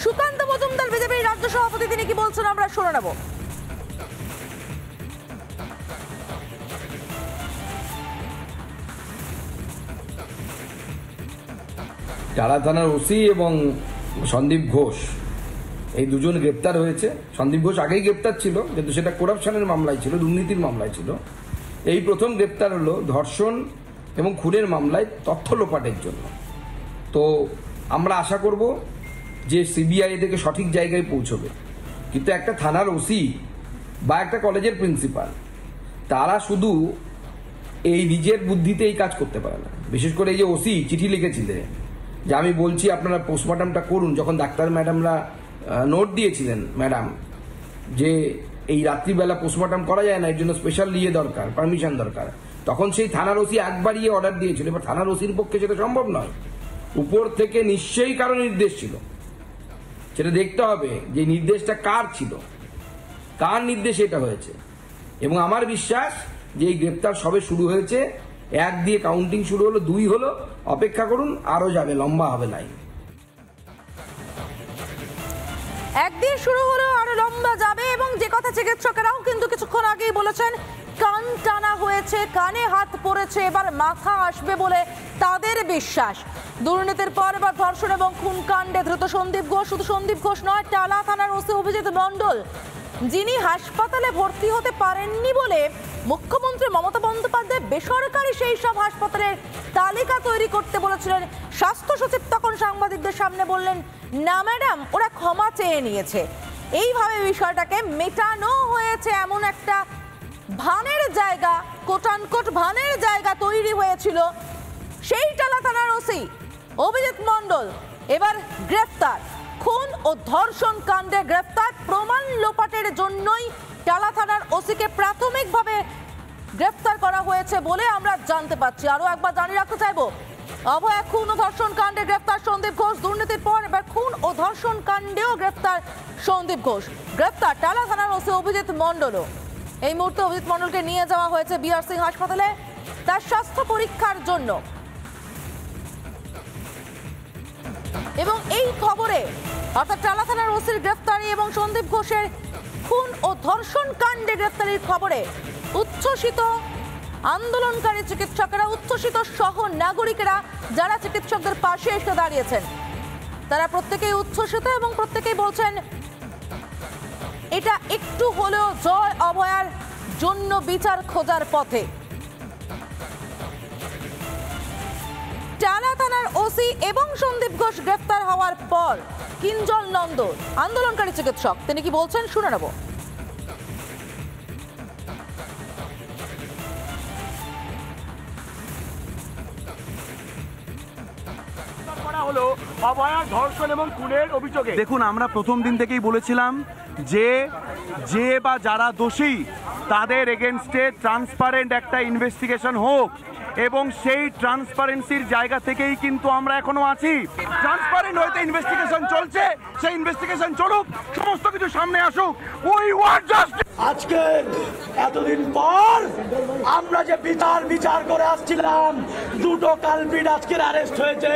সুকান্ত মজুমদার বিজেপির রাজ্য সভাপতি, তিনি কি বলছেন আমরা শুনে নেব। টালা থানার ওসি এবং সন্দীপ ঘোষ এই দুজন গ্রেপ্তার হয়েছে। সন্দীপ ঘোষ আগেই গ্রেপ্তার ছিল, কিন্তু সেটা করাপশনের মামলায় ছিল, দুর্নীতির মামলায় ছিল। এই প্রথম গ্রেপ্তার হলো ধর্ষণ এবং খুনের মামলায় তথ্য লোপাটের জন্য। তো আমরা আশা করব যে সিবিআই এদেরকে সঠিক জায়গায় পৌঁছবে, কিন্তু একটা থানার ওসি বা একটা কলেজের প্রিন্সিপাল তারা শুধু এই নিজের বুদ্ধিতে এই কাজ করতে পারে না। বিশেষ করে এই যে ওসি চিঠি লিখেছিলেন যে আমি বলছি আপনারা পোস্টমর্টমটা করুন, যখন ডাক্তার ম্যাডামরা নোট দিয়েছিলেন ম্যাডাম যে এই রাত্রিবেলা পোস্টমর্টম করা যায় না, এর জন্য স্পেশাল ইয়ে দরকার, পারমিশন দরকার, তখন সেই থানার ওসি একবারই অর্ডার দিয়েছিল। এবার থানার ওসির পক্ষে সেটা সম্ভব নয়, উপর থেকে নিশ্চয়ই কারো নির্দেশ ছিল, সেটা দেখতে হবে যে নির্দেশটা কার ছিল, কার নির্দেশে এটা হয়েছে। এবং আমার বিশ্বাস যে এই গ্রেপ্তার সবে শুরু হয়েছে, 1 দিয়ে কাউন্টিং শুরু হলো, 2 হলো, অপেক্ষা করুন, আরো যাবে, লম্বা হবে লাইন। 1 দিয়ে শুরু হলো, আরো লম্বা যাবে। এবং যে কথা চিকিৎসকেরাও কিন্তু কিছুক্ষণ আগেই বলেছেন, কান টানা হয়েছে, কানে হাত পড়েছে, এবার মাথা আসবে বলে তাদের বিশ্বাস। দুর্নীতির পর এবার ধর্ষণ এবং খুন কাণ্ডে ধৃত সন্দীপ ঘোষ, শুধু সন্দীপ ঘোষ নয়, টালা থানার ওসি অভিজিৎ মণ্ডল, যিনি হাসপাতালে ভর্তি হতে পারেননি বলে মুখ্যমন্ত্রী মমতা বন্দ্যোপাধ্যায় বেসরকারি সেই সব হাসপাতালের তালিকা তৈরি করতে বলেছিলেন। স্বাস্থ্য সচিব তখন সাংবাদিকদের সামনে বললেন, না ম্যাডাম, ওরা ক্ষমা চেয়ে নিয়েছে। এইভাবে বিষয়টাকে মেটানো হয়েছে, এমন একটা ভানের জায়গা, কোটানকোট ভানের জায়গা তৈরি হয়েছিল। সেই টালা থানার ওসি অভিজিৎ মণ্ডল এবার গ্রেফতার, খুন ও ধর্ষণ কাণ্ডে গ্রেফতার। প্রমাণ লোপাটের জন্যই টালা থানার ওসিকে প্রাথমিকভাবে গ্রেফতার করা হয়েছে বলে আমরা জানতে পারছি। আরো একবার জানিয়ে রাখতে চাইবো, অভয়া খুন ও ধর্ষণ কাণ্ডে গ্রেফতার সন্দীপ ঘোষ। দুর্নীতির পর এবার খুন ও ধর্ষণ কাণ্ডেও গ্রেফতার সন্দীপ ঘোষ। গ্রেফতার টালা থানার ওসি অভিজিৎ মণ্ডলও। এই মুহূর্তে অভিজিৎ মণ্ডলকে নিয়ে যাওয়া হয়েছে বিআর সিং হাসপাতালে তার স্বাস্থ্য পরীক্ষার জন্য। এবং এই খবরে, অর্থাৎ টালা থানার ওসির গ্রেফতারি এবং সন্দীপ ঘোষের খুন ও ধর্ষণ কাণ্ডে গ্রেফতারির খবরে উচ্ছ্বসিত আন্দোলনকারী চিকিৎসকেরা, উচ্ছ্বসিত সহ নাগরিকেরা যারা চিকিৎসকদের পাশে এসে দাঁড়িয়েছেন, তারা প্রত্যেকেই উচ্ছ্বসিত এবং প্রত্যেকেই বলছেন এটা একটু হলেও জয় অভয়ার জন্য বিচার খোঁজার পথে। টালা থানার ওসি এবং সন্দীপ ঘোষ গ্রেফতার হওয়ার পর কিঞ্জল নন্দ, আন্দোলনকারী চিকিৎসক, তিনি কি বলছেন শুনে নেব। ধর্ষণ এবং খুনের অভিযোগে দেখুন, আমরা প্রথম দিন থেকেই বলেছিলাম যে বা যারা দোষী তাদের এগেনস্টে ট্রান্সপারেন্ট একটা ইনভেস্টিগেশন হোক, এবং সেই ট্রান্সপারেন্সির জায়গা থেকেই কিন্তু আমরা এখনো আছি। ট্রান্সপারেন্ট হইতে ইনভেস্টিগেশন চলছে, সেই ইনভেস্টিগেশন চলুক, সমস্ত কিছু সামনে আসুক। We want justice. আজকে এতদিন পর আমরা যে বিচার করে আসছিলাম, 2টো কালপ্রিট আজকের অ্যারেস্ট হয়েছে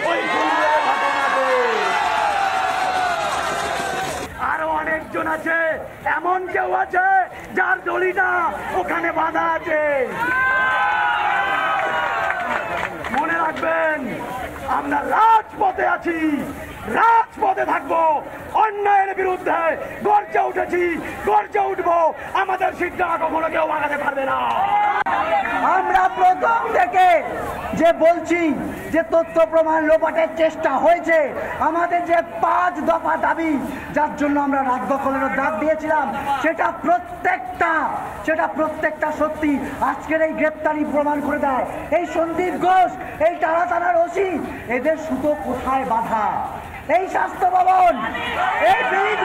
ওই ঘটনাতে। আরো অনেকজন আছে, এমন কেউ আছে যার দড়িটা ওখানে বাঁধা আছে। মনে রাখবেন, আমরা রাজপথে আছি, রাজপথে থাকবো, অন্যায়ের বিরুদ্ধে গর্জে উঠেছি, গর্জে উঠবো। আমাদের সিদ্ধান্ত কখনো কেউ আগাতে পারবে না। আমরা প্রথম থেকে যে বলছি যে তথ্য প্রমাণ লোপাটের চেষ্টা হয়েছে, আমাদের যে 5 দফা দাবি যার জন্য আমরা রাত দখলের ডাক দিয়েছিলাম, সেটা প্রত্যেকটা সত্যি আজকের এই গ্রেপ্তারি প্রমাণ করে দেয়। এই সন্দীপ ঘোষ, এই টালা থানার ওসি, এদের সুতো কোথায় বাঁধা? এই স্বাস্থ্য ভবন, এই বিনীত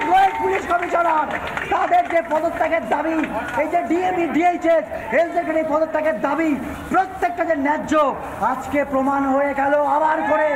গোয়েল পুলিশ কমিশনার, তাদের যে পদত্যাগের দাবি, এই যে ডিএমই ডিএইচএস হেলথ সেক্রেটারি পদত্যাগের দাবি, প্রত্যেকটা যে ন্যায্য, আজকে প্রমাণ হয়ে গেল আবার করে।